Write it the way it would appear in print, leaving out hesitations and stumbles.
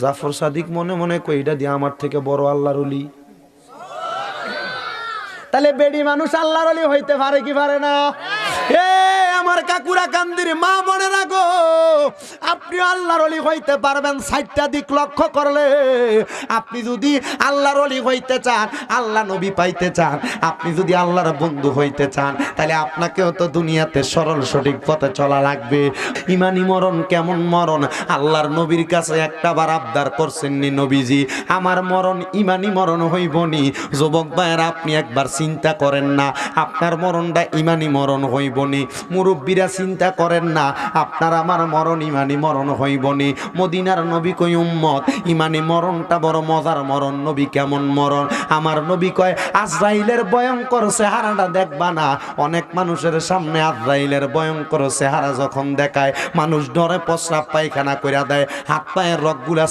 জাফর সাদিক মনে মনে কইটা দিয়ে আমার থেকে বড় আল্লাহর ওলি। তাহলে বেডি মানুষ আল্লাহর ওলি হইতে পারে কি পারে না? এ আমার কাকুরা কান্দির মা মনে রাখো, আপনি আল্লাহর ওলি হইতে পারবেন 60টা দিক লক্ষ্য করলে। আপনি যদি আল্লাহর ওলি হইতে চান, আল্লাহ নবী পাইতে চান, আপনি যদি আল্লাহর বন্ধু হইতে চান, তাহলে আপনাকেও তো দুনিয়াতে সরল সঠিক পথে চলা লাগবে। ইমানি মরণ কেমন মরণ? আল্লাহর নবীর কাছে একটাবার আবদার করছেননি নবীজি, আমার মরণ ইমানি মরণ হইবনি। যুবক ভাইয়েরা, আপনি একবার চিন্তা করেন না, আপনার মরণটা ইমানি মরণ হইবনি। মুরব্বীরা চিন্তা করেন না, আপনার আমার মরণ ইমানি মরণ হইবনি। মদিনার নবী কই উম্মত, ইমানি মরণটা বড় মজার মরণ। নবী কেমন মরণ? আমার নবী কয়, আজরাইলের ভয়ঙ্কর চেহারাটা দেখবা না। অনেক মানুষের সামনে আজরাইলের ভয়ঙ্কর চেহারা যখন দেখায়, মানুষ ডরে প্রস্রাব পায়খানা কইরা দেয়, হাত পায়ের রগগুলা